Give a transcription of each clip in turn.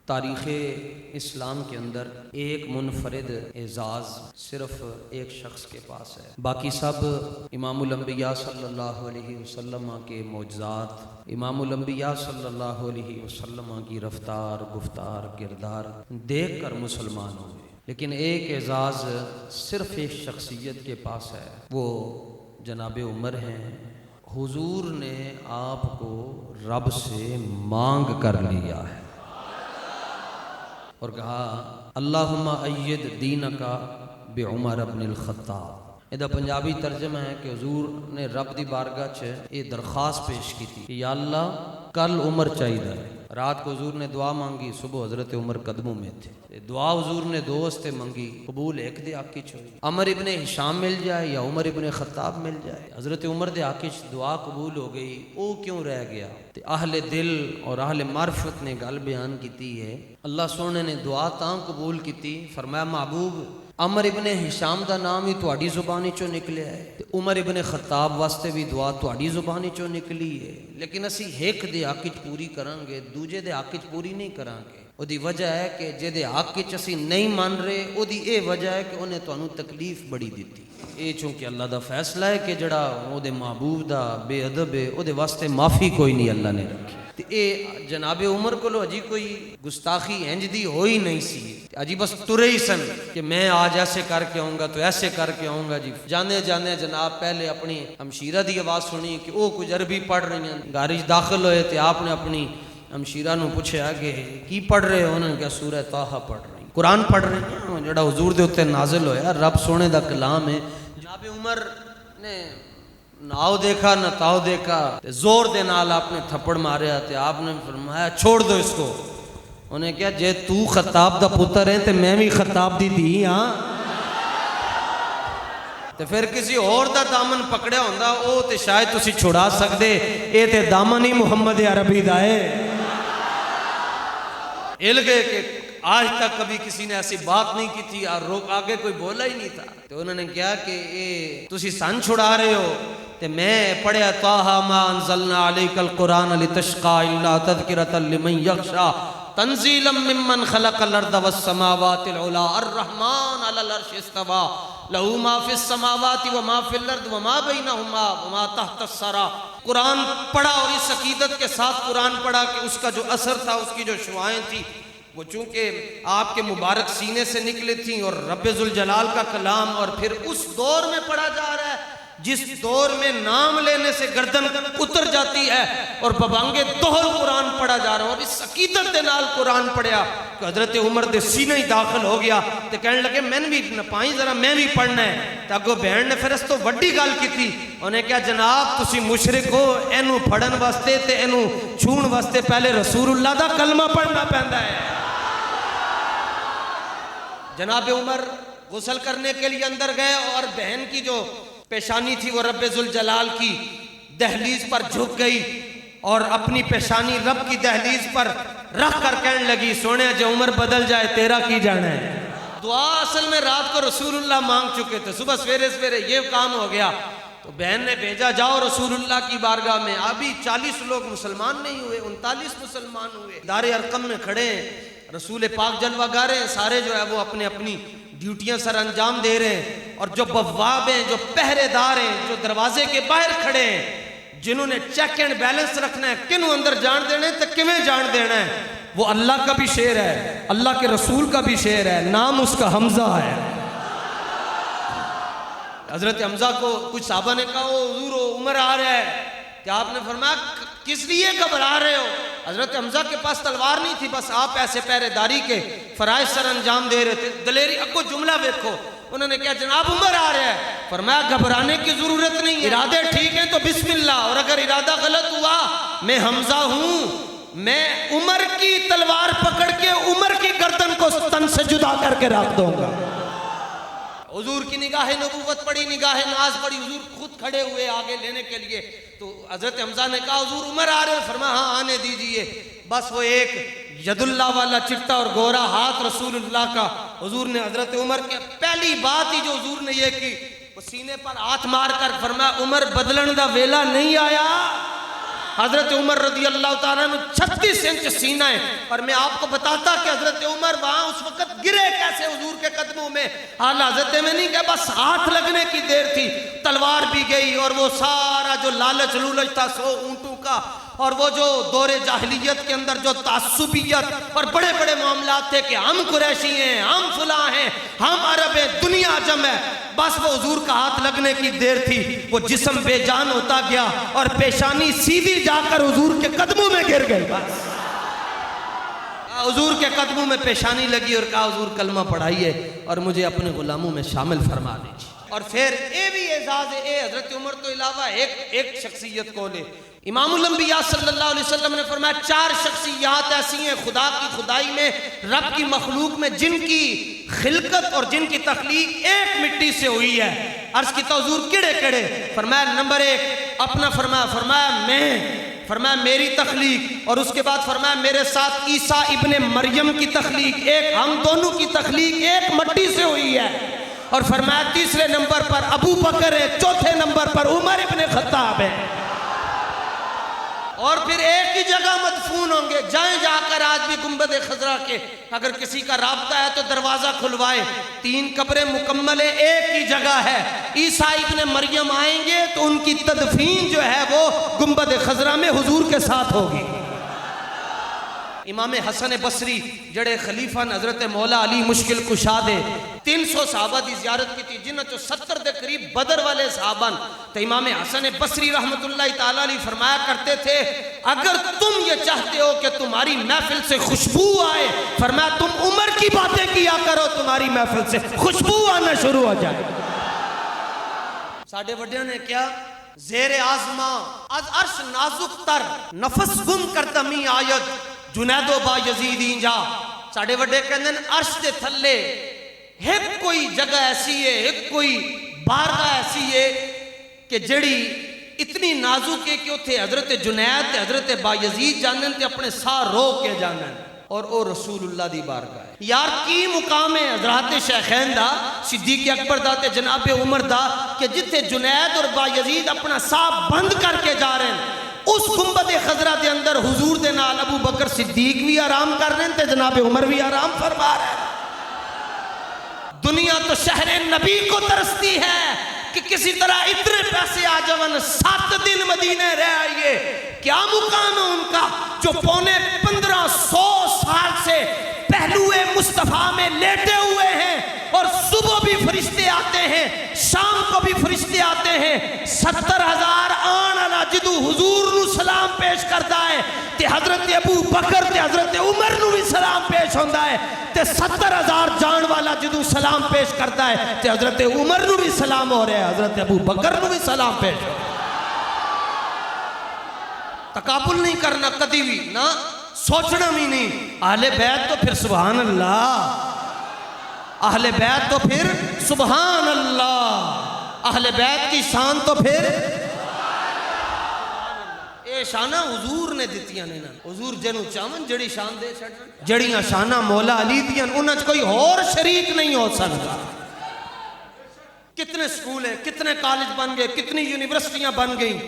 تاریخ اسلام کے اندر ایک منفرد اعزاز صرف ایک شخص کے پاس ہے، باقی سب امام الانبیاء صلی اللہ علیہ وسلم کے معجزات، امام الانبیاء صلی اللہ علیہ وسلم کی رفتار، گفتار، کردار دیکھ کر مسلمان ہوئے۔ لیکن ایک اعزاز صرف ایک شخصیت کے پاس ہے، وہ جناب عمر ہیں۔ حضور نے آپ کو رب سے مانگ کر لیا ہے اور کہا اللہم ایّد دینکا بعمر بن الخطاب۔ یہ پنجابی ترجمہ ہے کہ حضور نے رب دی بارگاہ چ یہ درخواست پیش کی تھی کہ یا اللہ کل عمر چاہیے۔ رات کو حضور نے دعا مانگی، صبح حضرت عمر قدموں میں تھے۔ دعا حضور نے دو واسطے مانگی، قبول ایک دے آکی چھوئی، عمر ابن ہشام مل جائے یا عمر ابن خطاب مل جائے۔ حضرت عمر دے آکی دعا قبول ہو گئی، او کیوں رہ گیا؟ تے اہل دل اور اہل معرفت نے گل بیان کیتی ہے، اللہ سونے نے دعا تاں قبول کیتی، فرمایا محبوب عمر ابن ہشام دا نام ہی تہاڈی زبانی چوں نکلیا ہے تے عمر ابن خطاب واسطے بھی دعا تہاڈی زبانی چوں نکلی ہے، لیکن اسی ایک دے حق وچ پوری کران گے، دوجے دے حق وچ پوری نہیں کران گے۔ او دی وجہ ہے کہ جے دے حق وچ اسی نہیں مان رہے، او دی اے وجہ ہے کہ انہیں تانوں تکلیف بڑی دتی۔ اے چونکہ اللہ دا فیصلہ ہے کہ جڑا او دے محبوب دا بے ادب ہے، او دے واسطے معافی کوئی نہیں اللہ نے رکھی۔ تے اے جناب عمر کولو اجی کوئی گستاخی انج دی ہوئی نہیں سی، اجی بس ترے ہی سن کہ میں آج ایسے کر کے آؤں گا تو ایسے کر کے آؤں گا۔ جی جانے جانے جناب پہلے اپنی ہمشیرہ دی آواز سنی کہ او کچھ عربی پڑھ رہی ہیں، گارج داخل ہوئے تے آپ نے اپنی ہمشیرہ نو پوچھا کہ کی پڑھ رہے ہو؟ انہوں نے کہا سورہ طٰہٰ پڑھ رہی ہیں، قرآن پڑھ رہی ہیں جڑا حضور دے اوتے نازل ہویا، رب سونے دا کلام ہے۔ جناب عمر نے ناؤ دیکھا نہ تاؤ دیکھا، زور دے نال آپ نے تھپڑ ماریا تے آپ نے فرمایا چھوڑ دو اس کو۔ انہیں کہا جے تو خطاب دا پتر ہے تے میں بھی خطاب دی دھی ہاں، تے پھر کسی اور دا دامن پکڑیا ہوندا او تے شاید تسی چھڑا سکدے، اے تے دامن ہی محمد عربی دا ہے۔ ہل گئے کہ آج تک کبھی کسی نے ایسی بات نہیں کی تھی اور آگے کوئی بولا ہی نہیں تھا۔ تو انہوں نے کہا کہ اے تسی سن چھڑا رہے ہو تے میں پڑھیا طٰہٰ ما انزلنا علیک القرآن لتشقى الا تذکرۃ لمن یخشی تنزیلا ممن خلق الارض والسماوات العلی الرحمن علی العرش استوی لہ ما فی السماوات وما فی الارض وما بینہما وما تحت الثری۔ قرآن پڑھا اور اس عقیدت کے ساتھ قرآن پڑھا کہ اس کا جو اثر تھا، اس کی جو شعائیں تھی، وہ چونکہ آپ کے مبارک سینے سے نکلے تھیں اور رب ذوالجلال کا کلام، اور پھر اس دور میں پڑھا جا رہا ہے جس دور میں نام لینے سے گردن اتر جاتی ہے اور ببانگے دوہل قرآن پڑھا جا رہا ہے، اور اس عقیدت دے نال قرآن پڑھیا کہ حضرت عمر دے سینے ہی داخل ہو گیا۔ تے کہنے لگے میں نے بھی نپائیں ذرا میں بھی پڑھنا ہے۔ تے اگوں بہن نے پھر اس تو وڈی گل کی تھی، انہیں کہا جناب تسی مشرک ہو، اینو پڑھن واسطے تے اینو چھون واسطے پہلے رسول اللہ دا کلمہ پڑھنا پیندا ہے۔ جناب عمر غسل کرنے کے لیے اندر گئے اور بہن کی جو پیشانی تھی وہ رب ذوالجلال کی دہلیز پر جھک گئی اور اپنی پیشانی رب کی دہلیز پر رکھ کر کہنے لگی سونے جو عمر بدل جائے تیرا کی جانا ہے۔ دعا اصل میں رات کو رسول اللہ مانگ چکے تھے، صبح سویرے سویرے یہ کام ہو گیا تو بہن نے بھیجا جاؤ رسول اللہ کی بارگاہ میں۔ ابھی 40 لوگ مسلمان نہیں ہوئے، 39 مسلمان ہوئے، دار ارقم میں کھڑے ہیں، رسول پاک جلوہ گارے ہیں، سارے جو ہے وہ اپنے اپنی ڈیوٹیاں سر انجام دے رہے ہیں، اور جو بواب ہیں، جو پہرے دار ہیں، جو دروازے کے باہر کھڑے ہیں، جنہوں نے چیک اینڈ بیلنس رکھنا ہے کنوں اندر جان دینا ہے تو کمیں جان دینا ہے، وہ اللہ کا بھی شعر ہے، اللہ کے رسول کا بھی شعر ہے، نام اس کا حمزہ ہے۔ حضرت حمزہ کو کچھ صحابہ نے کہا حضور عمر آ رہا ہے، کہ آپ نے فرمایا کس لیے گھبرا رہے ہو؟ حضرت حمزہ کے پاس تلوار نہیں تھی، بس آپ ایسے پہرے داری کے فرائض سر انجام دے رہے تھے۔ دلیری اگو جملہ دیکھو، انہوں نے کہا جناب عمر آ رہا ہے، فرمایا گھبرانے کی ضرورت نہیں، ارادے ٹھیک ہیں تو بسم اللہ، اور اگر ارادہ غلط ہوا میں حمزہ ہوں، میں عمر کی تلوار پکڑ کے عمر کی گردن کو تن سے جدا کر کے رکھ دوں گا۔ حضور کی نگاہ نبوت پڑی، نگاہ ناز پڑی، حضور خود کھڑے ہوئے آگے لینے کے لیے، تو حضرت حمزہ نے کہا حضور عمر آ رہے ہیں، فرمایا ہاں آنے دیجئے۔ بس وہ ایک ید اللہ والا چٹا اور گورا ہاتھ رسول اللہ کا، حضور نے حضرت عمر کے پہلی بات ہی جو حضور نے یہ کی، وہ سینے پر ہاتھ مار کر فرمایا عمر بدلن دا ویلا نہیں آیا، حضرت عمر رضی اللہ تعالیٰ عنہ 36 انچ سینہ ہے، اور میں آپ کو بتاتا کہ حضرت عمر وہاں اس وقت گرے کیسے حضور کے قدموں میں. اعلیٰ حضرت میں نہیں کہ بس ہاتھ لگنے کی دیر تھی، تلوار بھی گئی، اور وہ سارا جو لالچ لولچ تھا 100 اونٹوں کا، اور وہ جو دور جاہلیت کے اندر جو تعصبیت اور بڑے بڑے معاملات تھے کہ ہم قریشی ہیں، ہم فلاں ہیں، ہم عرب ہیں، دنیا عجم ہے، بس وہ حضور کا ہاتھ لگنے کی دیر تھی، وہ جسم بے جان ہوتا گیا اور پیشانی سیدھی جا کر حضور کے قدموں میں گر گئی. بس حضور کے قدموں میں پیشانی لگی اور کہا حضور کلمہ پڑھائیے اور مجھے اپنے غلاموں میں شامل فرما دیجیے. اور پھر اے بھی اعزاز ہے، حضرت عمر تو علاوہ ایک شخصیت کو لے. امام الانبیاء صلی اللہ علیہ وسلم نے فرمایا 4 شخصیات ایسی ہیں خدا کی خدائی میں، رب کی مخلوق میں، جن کی خلقت اور جن کی تخلیق ایک مٹی سے ہوئی ہے. عرض کی تو حضور کیڑے کیڑے؟ فرمایا نمبر 1 اپنا فرمایا میں، فرمایا میری تخلیق، اور اس کے بعد فرمایا میرے ساتھ عیسیٰ ابن مریم کی تخلیق، ایک ہم دونوں کی تخلیق ایک مٹی سے ہوئی ہے. اور فرمایا تیسرے نمبر پر ابو بکر ہے، چوتھے نمبر پر عمر ابن خطاب ہے. اور پھر ایک ہی جگہ مدفون ہوں گے. جائیں جا کر آج بھی گنبد خضرا کے اگر کسی کا رابطہ ہے تو دروازہ کھلوائے، 3 قبریں مکمل ہیں، ایک ہی جگہ ہے. عیسیٰ ابن مریم آئیں گے تو ان کی تدفین جو ہے وہ گنبد خضرا میں حضور کے ساتھ ہوگی. امام حسن بصری جڑے خلیفہ حضرت مولا علی مشکل کشا دے 300 صحابہ دی زیارت کی تھی، جنہاں چو 70 دے قریب بدر والے صحابہ. تو امام حسن بصری رحمت اللہ تعالیٰ علیہ فرمایا کرتے تھے اگر تم یہ چاہتے ہو کہ تمہاری محفل سے خوشبو آئے، فرمایا تم عمر کی باتیں کیا کرو، تمہاری محفل سے خوشبو آنا شروع ہو جائے. ساڑھے وڈیاں نے کیا زیر آزما از عرش نازک تر نفس گم کرتمی آیت جنید و با یزید اینجا. ساڑھے وڈے کہندے عرش دے تھلے ایک کوئی جگہ ایسی ہے، ایک کوئی بارگاہ ایسی ہے کہ جڑی اتنی نازک ہے کہ اتھے حضرت جنید تے حضرت با یزید جانن تے اپنے سا رو کے جانن، اور او رسول اللہ دی بارگاہ ہے. یار کی مقام ہے حضرات شیخین دا، صدیق اکبر دا تے جناب عمر دا، کہ جتھے جنید اور با یزید اپنا سا بند کر کے جا رہے ہیں، اس گنبد خضرا دے اندر حضور دے نال ابو بکر صدیق بھی آرام کر رہے ہیں تے جناب عمر بھی آرام فرما رہے ہیں. دنیا تو شہر نبی کو ترستی ہے کہ کسی طرح اتنے پیسے آ جون 7 دن مدینے رہ آئیے. کیا مقام ہے ان کا جو 1500 سال سے پہلوئے مصطفیٰ میں لیٹے ہوئے ہیں، اور صبح بھی فرشتے آتے ہیں، شام کو بھی فرشتے آتے ہیں. 70,000 آن علا جدو حضور نو سلام پیش کرتا ہے تے حضرت ابو بکر تے حضرت عمر نو بھی سلام پیش ہوندہ ہے، تے 70,000 جان والا جدو سلام پیش کرتا ہے تے حضرت عمر نو بھی سلام ہو رہے ہیں، حضرت ابو بکر نو بھی سلام پیش ہو رہے ہیں. تقابل نہیں کرنا کدی بھی، نہ سوچنا بھی نہیں. اہل بیت تو پھر سبحان اللہ، اہل بیت تو پھر سبحان اللہ، اہل بیت کی شان تو پھر اے شانہ حضور نے دیتیاں نے نا. حضور جنو چاون جڑی شان دے چھڑن، جڑیاں شانہ مولا علی دیاں انہاں کوئی اور شریک نہیں ہو سکتا. کتنے سکول ہیں، کتنے کالج بن گئے، کتنی یونیورسٹیاں بن گئیں.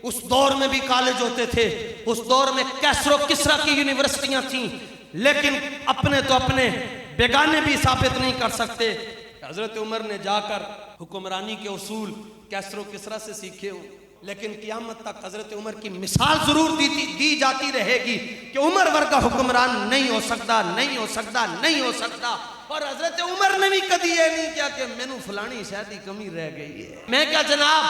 اس دور میں بھی کالج ہوتے تھے، اس دور میں کیسر و کسرا کی یونیورسٹیاں تھیں، لیکن اپنے تو اپنے بیگانے بھی ثابت نہیں کر سکتے. حضرت عمر نے جا کر حکمرانی کے اصول کیسر و کسرا سے سیکھے ہوں، لیکن قیامت تک حضرت عمر کی مثال ضرور دی جاتی رہے گی کہ عمر ورگا حکمران نہیں ہو سکتا، نہیں ہو سکتا، نہیں ہو سکتا. اور حضرت عمر نے بھی کدی یہ نہیں کیا کہ میں نو فلانی شاید کمی رہ گئی ہے. میں کیا جناب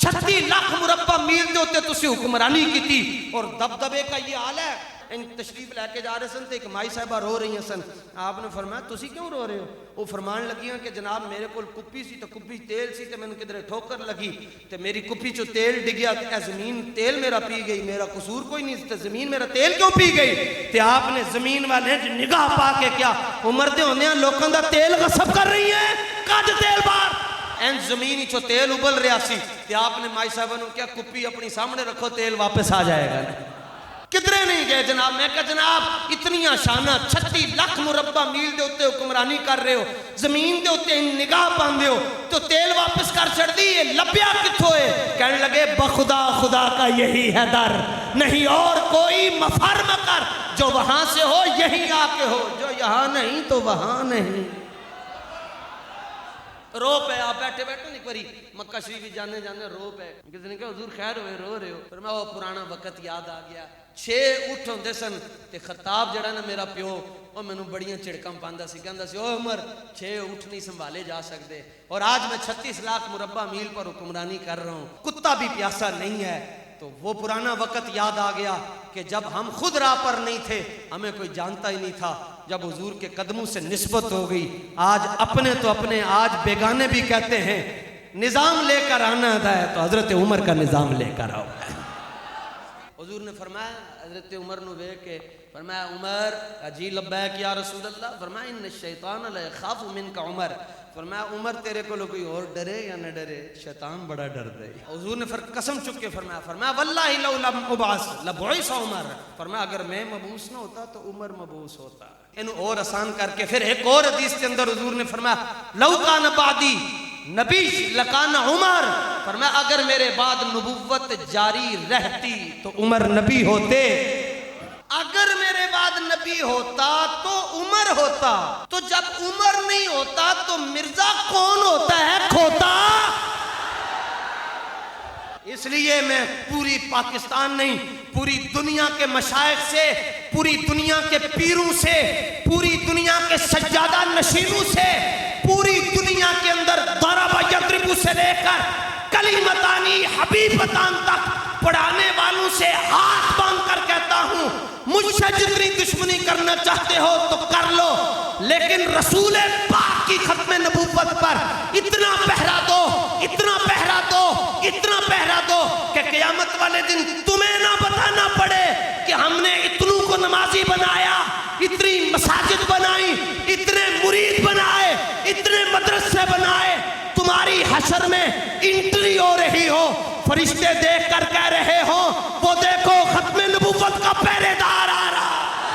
36 لاکھ مربع میل دے ہوتے تسی حکمرانی کی تھی، اور دبدبے کا یہ حال ہے. ان تشریف لے کے جا رہے سن تو ایک مائی صاحبہ رو رہی ہیں سن. آپ نے فرمایا تسی کیوں رو رہے ہو؟ وہ فرمان لگی ہیں کہ جناب میرے کو کپی سی تو کپی تیل سی تے میں نے کدھر ٹھوکر لگی تے میری کپی چو تیل ڈگیا تے زمین تیل میرا پی گئی، میرا قصور کوئی نہیں تے زمین میرا تیل کیوں پی گئی؟ تے آپ نے زمین والے نگاہ پا کے کیا عمر دے ہونے ہیں لوگوں دا تیل غصب کر رہی ہیں، کج تیل بار این زمین چو تیل ابل رہا سی. تے آپ نے مائی صاحبہ نے کیا کپی اپنی سامنے رکھو تیل واپس آ جائے گا. کدھرے نہیں گئے جناب. میں کہا جناب اتنیاں شانہ 36 لاکھ مربع میل دے ہوتے حکمرانی کر رہے ہو، زمین دے ہوتے نگاہ پاندے ہو تو تیل واپس کر چھڑ دی، یہ لبیا کتھو ہے؟ کہنے لگے بخدا خدا کا یہی ہے در، نہیں اور کوئی مفر مکر، جو وہاں سے ہو یہیں آ کے ہو، جو یہاں نہیں تو وہاں نہیں۔ رو پہ آپ بیٹھے بیٹھے نہیں پری مکہ شریف جانے جانے رو پہ، کسی نے کہا حضور خیر ہوئے رو رہے ہو؟ پھر میں وہ پرانا وقت یاد آ گیا، 6 اٹھ ہوندے سن تے خطاب جڑا نا میرا پیو وہ مینوں بڑیاں چڑکاں پاندا سی، کہندا سی او عمر 6 اٹھ نہیں سنبھالے جا سکتے، اور آج میں 36 لاکھ مربع میل پر حکمرانی کر رہا ہوں، کتا بھی پیاسا نہیں ہے۔ تو وہ پرانا وقت یاد آ گیا کہ جب ہم خود راہ پر نہیں تھے، ہمیں کوئی جانتا ہی نہیں تھا، جب حضور کے قدموں سے نسبت ہو گئی، آج اپنے تو اپنے، آج بیگانے بھی کہتے ہیں نظام لے کر آنا ہے تو حضرت عمر کا نظام لے کر آؤ۔ حضور نے فرمایا حضرت عمر نو ویکھ کے فرمایا عمر، جی لبیک یا رسول اللہ، فرمایا ان الشیطان لا یخاف منک عمر، فرمایا عمر تیرے کو کوئی اور ڈرے یا نہ ڈرے، شیطان بڑا ڈرتا ہے۔ حضور نے قسم چک کے فرمایا واللہ لو لم ابعث لبعث عمر، فرمایا اگر میں مبعوث نہ ہوتا تو عمر مبعوث ہوتا۔ انہوں اور آسان کر کے پھر ایک اور حدیث کے اندر حضور نے فرمایا لو کان بعدی نبی لکان عمر، فرمایا اگر میرے بعد نبوت جاری رہتی تو عمر نبی ہوتے، اگر میرے بعد نبی ہوتا تو عمر ہوتا، تو جب عمر نہیں ہوتا تو مرزا کون ہوتا ہے؟ کھوتا۔ اس لیے میں پوری پاکستان نہیں، پوری دنیا کے مشائخ سے، پوری دنیا کے پیروں سے، پوری دنیا کے سجادہ نشینوں سے، پوری دنیا کے اندر ضرب یضرب سے لے کر کلمتانی حبیبتان تک پڑھانے والوں سے ہاتھ باندھ کر کہتا ہوں مجھ سے جتنی دشمنی کرنا چاہتے ہو تو کر لو، لیکن رسول پاک کی ختم نبوت پر اتنا پہرا دو، اتنا پہرا دو، اتنا پہرا دو کہ قیامت والے دن تمہیں نہ بتانا پڑے کہ ہم نے اتنوں کو نمازی بنایا، اتنی مساجد بنائی، اتنے مرید بنائے، اتنے مدرسے بنائے، تمہاری حشر میں انٹری ہو رہی ہو، فرشتے دیکھ کر کہہ رہے ہو وہ دیکھو ختم نبوت کا پہرے دار آ رہا۔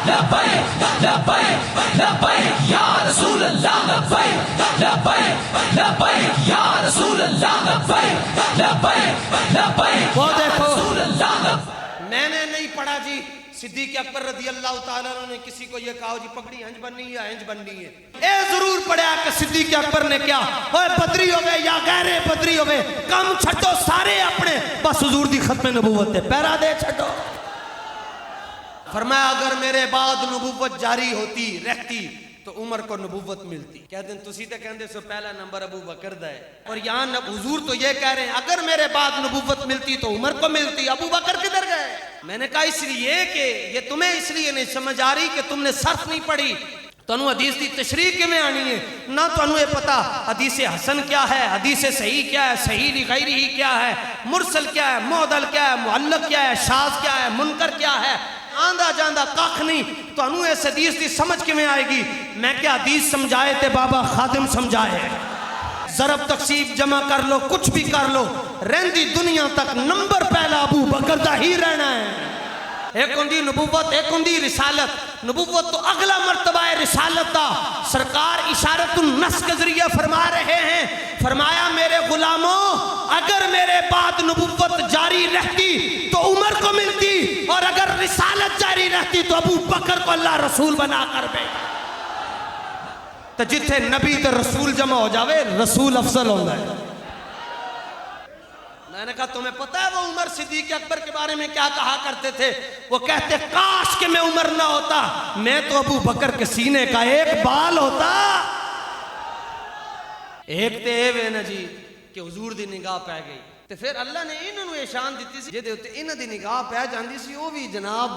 لبیک لبیک لبیک یا رسول اللہ، لبیک لبیک لبیک یا رسول اللہ، لبیک لبیک لبیک وہ دیکھو۔ میں نے نہیں پڑھا جی صدیق اکبر رضی اللہ تعالیٰ عنہ نے کسی کو یہ کہا جی پگڑی ہنج بننی ہے یا ہنج بننی ہے، اے ضرور پڑھا کہ صدیق اکبر نے کیا اوے بدری ہوئے یا غیر بدری ہوئے کم چھٹو سارے اپنے، بس حضور دی ختم نبوت ہے پیرا دے چھٹو۔ فرمایا اگر میرے بعد نبوت جاری ہوتی رہتی تو عمر کو نبوت ملتی۔ کہتے ہیں تسی تے کہندے سو پہلا نمبر ابو بکر دا ہے، اور یہاں حضور تو یہ کہہ رہے ہیں اگر میرے بعد نبوت ملتی تو عمر کو ملتی، ابو بکر کدھر گئے؟ میں نے کہا اس لیے کہ یہ تمہیں اس لیے نہیں سمجھ آ رہی کہ تم نے صرف نہیں پڑھی، تنو حدیث دی تشریح کے میں آنی ہے، نہ تنو یہ پتا حدیث حسن کیا ہے، حدیث صحیح کیا ہے، صحیح لغیری ہی کیا ہے، مرسل کیا ہے، معدل کیا ہے، معلق کیا ہے، شاذ کیا ہے، منکر کیا ہے، آندہ جاندہ کاخ نہیں، تو انہوں اس حدیث دی سمجھ کے میں آئے گی۔ میں کیا حدیث سمجھائے تے بابا خادم سمجھائے، ضرب تقسیب جمع کر لو کچھ بھی کر لو، رہندی دنیا تک نمبر پہلا ابو بکر دا ہی رہنا ہے۔ ایک ہوندی نبوت، ایک ہوندی رسالت، نبوت تو اگلا مرتبہ ہے رسالت دا۔ سرکار اشارت النص کے ذریعے فرما رہے ہیں، فرمایا میرے غلاموں اگر میرے بعد نبوت جاری رہتی تو عمر کو ملتی، اور اگر رسالت جاری رہتی تو ابو بکر کو اللہ رسول بنا کر بھیجا۔ تو جتھے نبی تے رسول جمع ہو جاوے رسول افضل ہوتا ہے۔ میں نے کہا تمہیں پتہ ہے وہ عمر صدیق اکبر کے بارے میں کیا کہا کرتے تھے؟ وہ کہتے کاش کہ میں عمر نہ ہوتا، میں تو ابو بکر کے سینے کا ایک بال ہوتا۔ ایک تے اے نا جی کہ حضور دی نگاہ پہ گئی، تے پھر اللہ نے انہوں نے شان دیتی سی جے تے انہاں دی نگاہ پہ جاندی سی وہ بھی جناب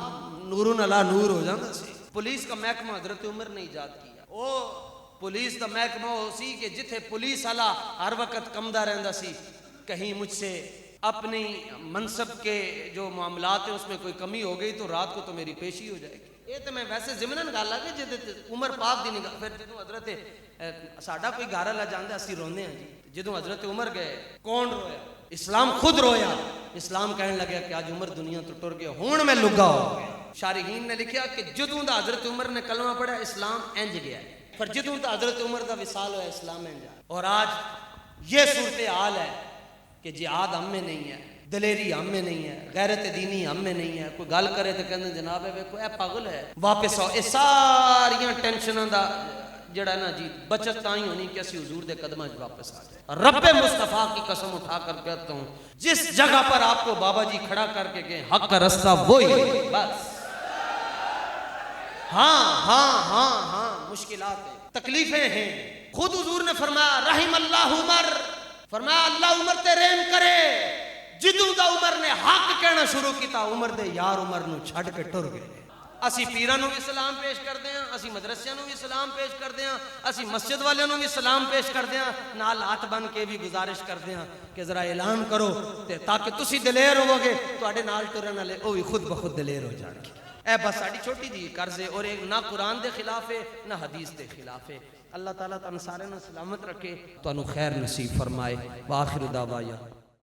نورن علی نور ہو جاندا سی۔ پولیس کا محکمہ حضرت عمر نے ایجاد کیا، وہ پولیس کا محکمہ ہو سی کہ جتھے پولیس والا ہر وقت کمدا رہندا سی، کہیں مجھ سے اپنی منصب کے جو معاملات ہیں اس میں کوئی کمی ہو گئی تو رات کو تو میری پیشی ہو جائے گی۔ یہ تو میں ویسے ضمناً گل ہے کہ جدے عمر پاک دی نگاہ، پھر جدوں حضرت ساڈا کوئی گھر والا جاندا اسی روندے ہیں جی، جدوں حضرت عمر گئے کون رویا؟ اسلام خود رویا۔ اسلام کہنے لگا کہ آج عمر دنیا تو ٹر گیا، ہون میں لگا ہو گیا۔ شارحین نے لکھیا کہ جدوں دا حضرت عمر نے کلمہ پڑھا اسلام انج گیا، پر جدوں دا حضرت عمر دا وصال ہوا اسلام انج۔ اور آج یہ صورتحال ہے کہ جہاد ہم میں نہیں ہے، دلیری ہم میں نہیں ہے، غیرت دینی ہم میں نہیں ہے. کوئی گل کرے تو کہندے جناب ویکھو اے پاگل ہے. واپس آؤ. اے ساریاں ٹینشناں دا جڑا نا جی بچت تاں ہی ہونی کہ اسی حضور دے قدماں وچ واپس آ جائیں. رب مصطفیٰ کی قسم اٹھا کر کہتا ہوں جس جگہ پر آپ کو بابا جی کھڑا کر کے گئے حق کا رستہ وہی ہے بس. ہاں مشکلات ہیں، تکلیفیں ہیں. خود حضور نے فرمایا رحم اللہ عمر، فرمایا اللہ عمر تے رحم کرے. جدوں دا عمر نے حق کہنا شروع کیتا عمر دے یار عمر نو چھڈ کے ٹر گئے. اسی پیراں نو بھی سلام پیش کردے ہاں، اسی مدرسیاں نو بھی سلام پیش کردے ہاں، اسی مسجد والے نو بھی سلام پیش کردے ہاں. نال ہاتھ بن کے بھی گزارش کردے ہاں کہ ذرا اعلان کرو تے تاکہ تسی دلیر ہوو گے تواڈے نال ٹرن والے او بھی خود بخود دلیر ہو جان گے. اے بس ساڈی چھوٹی جی قرض ہے اور ایک نہ قرآن دے خلاف ہے نہ حدیث دے خلاف ہے. اللہ تعالیٰ تانوں سارے نوں سلامت رکھے، تانوں خیر نصیب فرمائے. وآخر دعوانا